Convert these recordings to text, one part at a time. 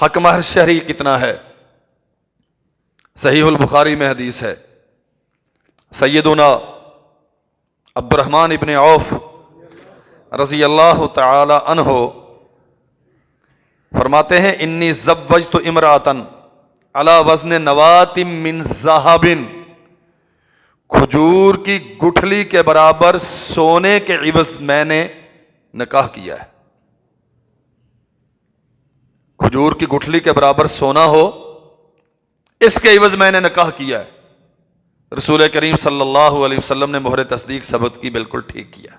حق مہر شہری کتنا ہے؟ صحیح البخاری میں حدیث ہے، سیدنا عبد الرحمن ابن عوف رضی اللہ تعالی عنہ فرماتے ہیں انی زوجت امرأۃ علی وزن نواۃ من ذہب، کھجور کی گٹھلی کے برابر سونے کے عوض میں نے نکاح کیا ہے۔ کھجور کی گٹھلی کے برابر سونا ہو، اس کے عوض میں نے نکاح کیا ہے۔ رسول کریم صلی اللہ علیہ وسلم نے مہر تصدیق ثبت کی، بالکل ٹھیک کیا۔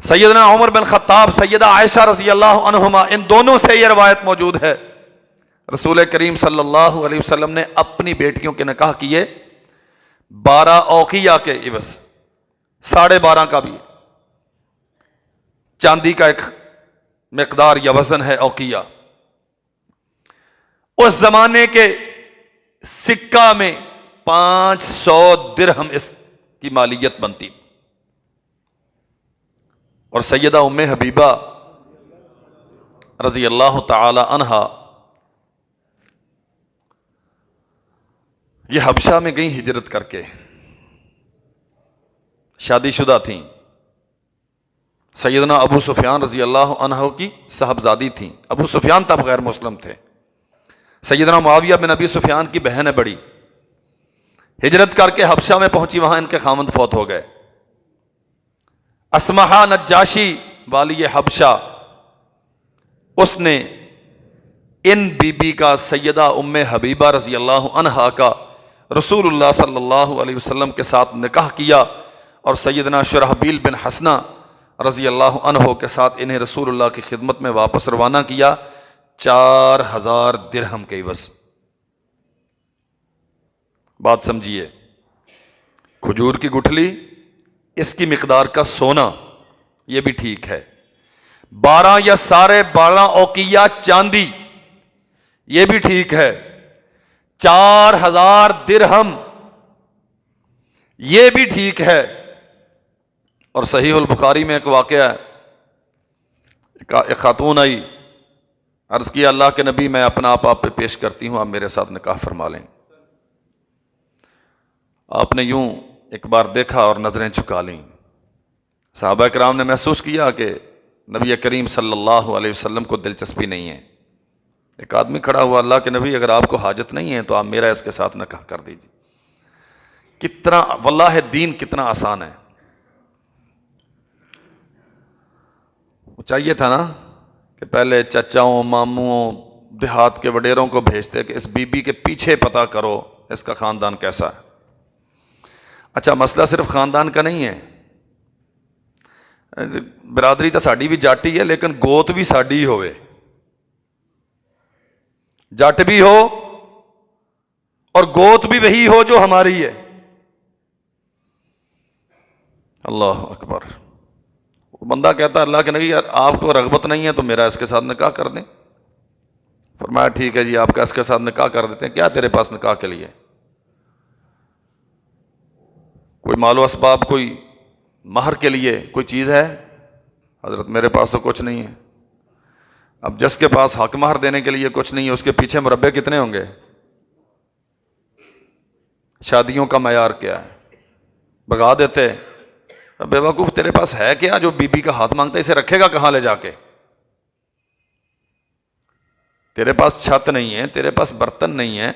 سیدنا عمر بن خطاب، سیدہ عائشہ رضی اللہ عنہما، ان دونوں سے یہ روایت موجود ہے، رسول کریم صلی اللہ علیہ وسلم نے اپنی بیٹیوں کے نکاح کیے 12 اوقیہ کے عوض، 12.5 کا بھی چاندی کا ایک مقدار یا وزن ہے اوقیہ۔ اس زمانے کے سکہ میں 500 درہم اس کی مالیت بنتی، اور سیدہ ام حبیبہ رضی اللہ تعالی عنہا یہ حبشہ میں گئیں ہجرت کر کے، شادی شدہ تھیں، سیدنا ابو سفیان رضی اللہ عنہ کی صاحبزادی تھیں، ابو سفیان تب غیر مسلم تھے، سیدنا معاویہ بن ابی سفیان کی بہن ہے بڑی، ہجرت کر کے حبشہ میں پہنچی، وہاں ان کے خاوند فوت ہو گئے۔ اسمہا نجاشی والی حبشہ، اس نے ان بی بی کا، سیدہ ام حبیبہ رضی اللہ عنہا کا رسول اللہ صلی اللہ علیہ وسلم کے ساتھ نکاح کیا، اور سیدنا شرحبیل بن حسنہ رضی اللہ عنہ کے ساتھ انہیں رسول اللہ کی خدمت میں واپس روانہ کیا 4000 درہم کے عوض۔ بات سمجھیے، کھجور کی گٹھلی، اس کی مقدار کا سونا، یہ بھی ٹھیک ہے، 12 یا 12.5 اوقیہ چاندی، یہ بھی ٹھیک ہے، 4000 درہم، یہ بھی ٹھیک ہے۔ اور صحیح البخاری میں ایک واقعہ ہے، ایک خاتون آئی، عرض کیا اللہ کے نبی میں اپنا آپ پہ پیش کرتی ہوں، آپ میرے ساتھ نکاح فرما لیں۔ آپ نے یوں ایک بار دیکھا اور نظریں جھکا لیں۔ صحابہ کرام نے محسوس کیا کہ نبی کریم صلی اللہ علیہ وسلم کو دلچسپی نہیں ہے۔ ایک آدمی کھڑا ہوا، اللہ کے نبی اگر آپ کو حاجت نہیں ہے تو آپ میرا اس کے ساتھ نکاح کر دیجیے۔ کتنا واللہ دین کتنا آسان ہے۔ چاہیے تھا نا کہ پہلے چچاؤں، ماموں، دیہات کے وڈیروں کو بھیجتے کہ اس بی بی کے پیچھے پتہ کرو اس کا خاندان کیسا ہے۔ اچھا، مسئلہ صرف خاندان کا نہیں ہے، برادری تو ساڈی بھی جاٹی ہے لیکن گوت بھی ساڈی ہوئے، جٹ بھی ہو اور گوت بھی وہی ہو جو ہماری ہے۔ اللہ اکبر۔ بندہ کہتا ہے اللہ کے نبی یار آپ کو رغبت نہیں ہے تو میرا اس کے ساتھ نکاح کر دیں۔ فرمایا ٹھیک ہے جی، آپ کا اس کے ساتھ نکاح کر دیتے ہیں۔ کیا تیرے پاس نکاح کے لیے؟ کوئی مال و اسباب، کوئی مہر کے لیے کوئی چیز ہے؟ حضرت میرے پاس تو کچھ نہیں ہے۔ اب جس کے پاس حق مہر دینے کے لیے کچھ نہیں ہے، اس کے پیچھے مربے کتنے ہوں گے؟ شادیوں کا معیار کیا ہے؟ بگا دیتے۔ بے وقوف، تیرے پاس ہے کیا جو بی بی کا ہاتھ مانگتا ہے؟ اسے رکھے گا کہاں لے جا کے؟ تیرے پاس چھت نہیں ہے، تیرے پاس برتن نہیں ہے،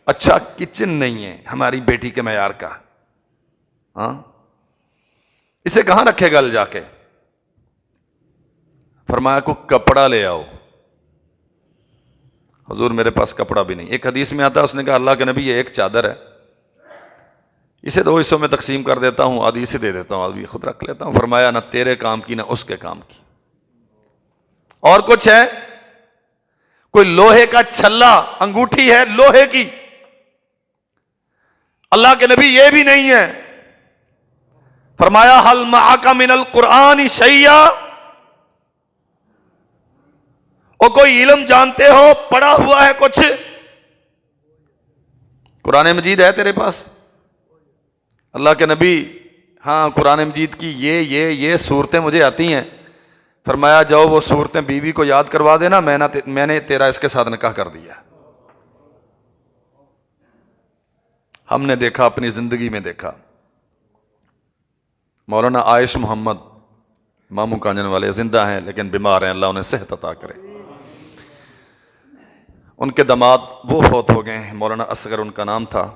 اچھا کچن نہیں ہے ہماری بیٹی کے معیار کا، ہاں اسے کہاں رکھے گا لے جا کے؟ فرمایا کو کپڑا لے آؤ۔ حضور میرے پاس کپڑا بھی نہیں۔ ایک حدیث میں آتا ہے، اس نے کہا اللہ کے نبی یہ ایک چادر ہے، اسے 2 حصوں میں تقسیم کر دیتا ہوں، آدھی اسے دے دیتا ہوں، آدھی خود رکھ لیتا ہوں۔ فرمایا نہ تیرے کام کی نہ اس کے کام کی۔ اور کچھ ہے؟ کوئی لوہے کا چھلا، انگوٹھی ہے لوہے کی، اللہ کے نبی یہ بھی نہیں ہے۔ فرمایا حل معک من القرآن شیء، اور کوئی علم جانتے ہو، پڑھا ہوا ہے کچھ؟ قرآن مجید ہے تیرے پاس؟ اللہ کے نبی ہاں قرآن مجید کی یہ صورتیں مجھے آتی ہیں، فرمایا جاؤ وہ صورتیں بیوی کو یاد کروا دینا، میں نے تیرا اس کے ساتھ نکاح کر دیا۔ ہم نے دیکھا، اپنی زندگی میں دیکھا، مولانا عائش محمد ماموں کانجن والے زندہ ہیں لیکن بیمار ہیں، اللہ انہیں صحت عطا کرے۔ ان کے داماد وہ فوت ہو گئے ہیں، مولانا اصغر ان کا نام تھا،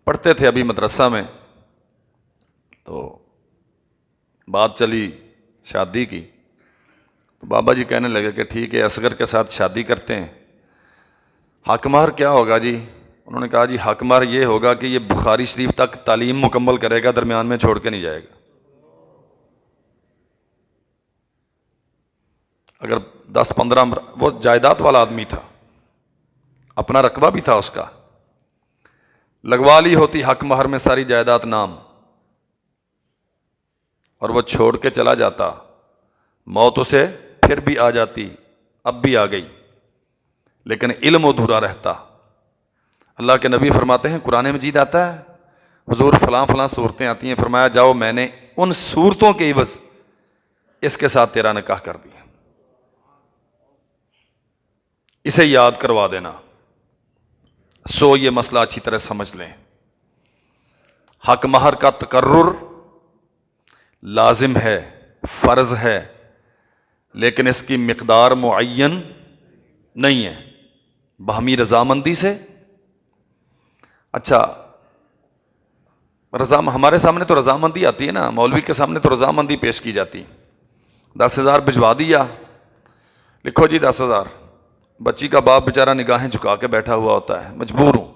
پڑھتے تھے ابھی مدرسہ میں، تو بات چلی شادی کی، تو بابا جی کہنے لگے کہ ٹھیک ہے اصغر کے ساتھ شادی کرتے ہیں، حق مہر کیا ہوگا جی؟ انہوں نے کہا جی حق مہر یہ ہوگا کہ یہ بخاری شریف تک تعلیم مکمل کرے گا، درمیان میں چھوڑ کے نہیں جائے گا۔ اگر 10-15 وہ جائیداد والا آدمی تھا، اپنا رقبہ بھی تھا اس کا، لگوا لی ہوتی حق مہر میں ساری جائیداد نام، اور وہ چھوڑ کے چلا جاتا، موت اسے پھر بھی آ جاتی، اب بھی آ گئی، لیکن علم ادھورا رہتا۔ اللہ کے نبی فرماتے ہیں، قرآن مجید آتا ہے حضور فلاں فلاں صورتیں آتی ہیں، فرمایا جاؤ میں نے ان صورتوں کے عوض اس کے ساتھ تیرا نکاح کر دیا، اسے یاد کروا دینا۔ سو یہ مسئلہ اچھی طرح سمجھ لیں، حق مہر کا تقرر لازم ہے، فرض ہے، لیکن اس کی مقدار معین نہیں ہے، باہمی رضامندی سے۔ اچھا ہمارے سامنے تو رضامندی آتی ہے نا، مولوی کے سامنے تو رضامندی پیش کی جاتی، 10,000 بھجوا دیا، لکھو جی 10,000، بچی کا باپ بیچارہ نگاہیں جھکا کے بیٹھا ہوا ہوتا ہے، مجبور ہوں،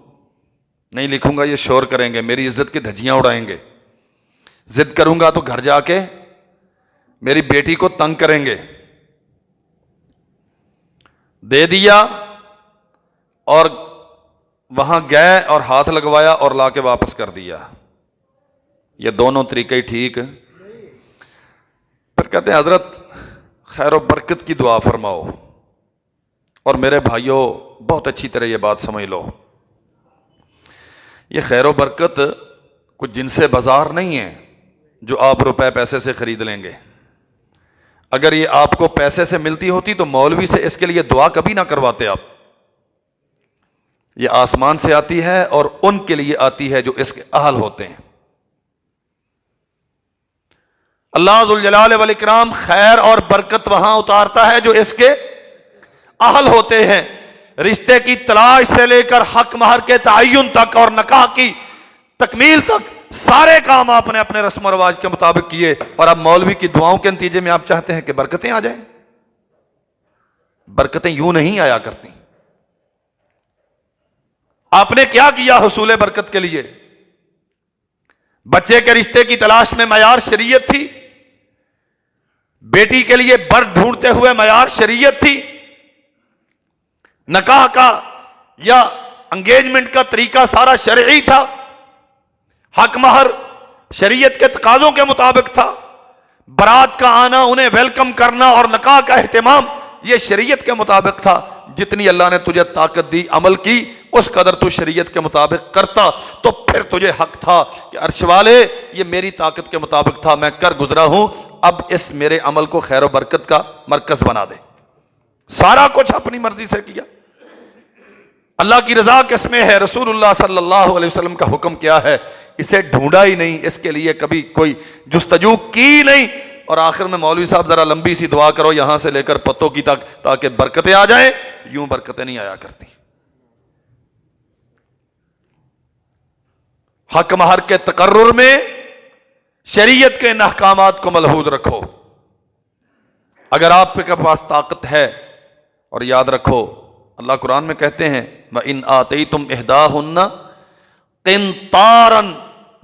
نہیں لکھوں گا یہ شور کریں گے، میری عزت کی دھجیاں اڑائیں گے، ضد کروں گا تو گھر جا کے میری بیٹی کو تنگ کریں گے۔ دے دیا اور وہاں گئے اور ہاتھ لگوایا اور لا کے واپس کر دیا، یہ دونوں طریقے ٹھیک۔ پھر کہتے ہیں حضرت خیر و برکت کی دعا فرماؤ، اور میرے بھائیوں بہت اچھی طرح یہ بات سمجھ لو، یہ خیر و برکت کچھ جن سے بازار نہیں ہے جو آپ روپے پیسے سے خرید لیں گے۔ اگر یہ آپ کو پیسے سے ملتی ہوتی تو مولوی سے اس کے لیے دعا کبھی نہ کرواتے آپ، یہ آسمان سے آتی ہے اور ان کے لیے آتی ہے جو اس کے اہل ہوتے ہیں۔ اللہ ذوالجلال والاکرام خیر اور برکت وہاں اتارتا ہے جو اس کے اہل ہوتے ہیں۔ رشتے کی تلاش سے لے کر حق مہر کے تعین تک اور نکاح کی تکمیل تک سارے کام آپ نے اپنے رسم و رواج کے مطابق کیے، اور اب مولوی کی دعاؤں کے نتیجے میں آپ چاہتے ہیں کہ برکتیں آ جائیں۔ برکتیں یوں نہیں آیا کرتی۔ آپ نے کیا کیا حصول برکت کے لیے؟ بچے کے رشتے کی تلاش میں معیار شریعت تھی، بیٹی کے لیے بر ڈھونڈتے ہوئے معیار شریعت تھی، نکاح کا یا انگیجمنٹ کا طریقہ سارا شرعی تھا، حق مہر شریعت کے تقاضوں کے مطابق تھا، برات کا آنا، انہیں ویلکم کرنا اور نکاح کا اہتمام یہ شریعت کے مطابق تھا۔ جتنی اللہ نے تجھے طاقت دی عمل کی اس قدر تو شریعت کے مطابق کرتا تو پھر تجھے حق تھا کہ عرش والے یہ میری طاقت کے مطابق تھا، میں کر گزرا ہوں، اب اس میرے عمل کو خیر و برکت کا مرکز بنا دے۔ سارا کچھ اپنی مرضی سے کیا۔ اللہ کی رضا کس میں ہے؟ رسول اللہ صلی اللہ علیہ وسلم کا حکم کیا ہے؟ اسے ڈھونڈا ہی نہیں، اس کے لیے کبھی کوئی جستجو کی نہیں، اور آخر میں مولوی صاحب ذرا لمبی سی دعا کرو یہاں سے لے کر پتوں کی تک تاکہ برکتیں آ جائیں، یوں برکتیں نہیں آیا کرتی۔ حق مہر کے تقرر میں شریعت کے ان احکامات کو ملحوظ رکھو۔ اگر آپ کے پاس طاقت ہے، اور یاد رکھو اللہ قرآن میں کہتے ہیں وَإِنْ آتَيْتُمْ إِحْدَاهُنَّ قِنْطَارًا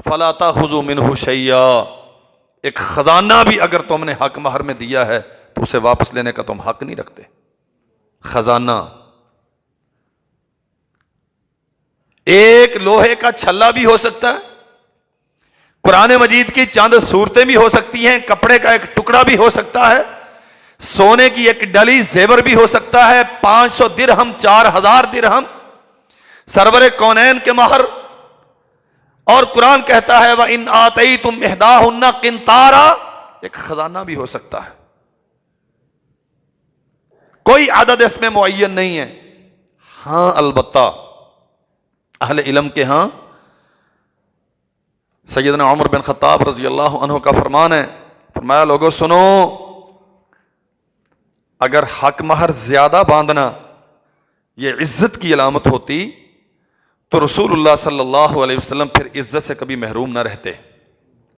فَلَا تَأْخُذُوا مِنْهُ شَيْئًا، ایک خزانہ بھی اگر تم نے حق مہر میں دیا ہے تو اسے واپس لینے کا تم حق نہیں رکھتے۔ خزانہ ایک لوہے کا چھلا بھی ہو سکتا ہے، قرآن مجید کی چند صورتیں بھی ہو سکتی ہیں، کپڑے کا ایک ٹکڑا بھی ہو سکتا ہے، سونے کی ایک ڈلی زیور بھی ہو سکتا ہے، 500 درہم 4000 درہم سرور کونین کے مہر، اور قرآن کہتا ہے وَإِنْ آتَيْتُمْ إِحْدَاهُنَّ قِنْطَارًا، ایک خزانہ بھی ہو سکتا ہے۔ کوئی عدد اس میں معین نہیں ہے۔ ہاں البتہ اہل علم کے ہاں سیدنا عمر بن خطاب رضی اللہ عنہ کا فرمان ہے، فرمایا لوگوں سنو، اگر حق مہر زیادہ باندھنا یہ عزت کی علامت ہوتی تو رسول اللہ صلی اللہ علیہ وسلم پھر عزت سے کبھی محروم نہ رہتے۔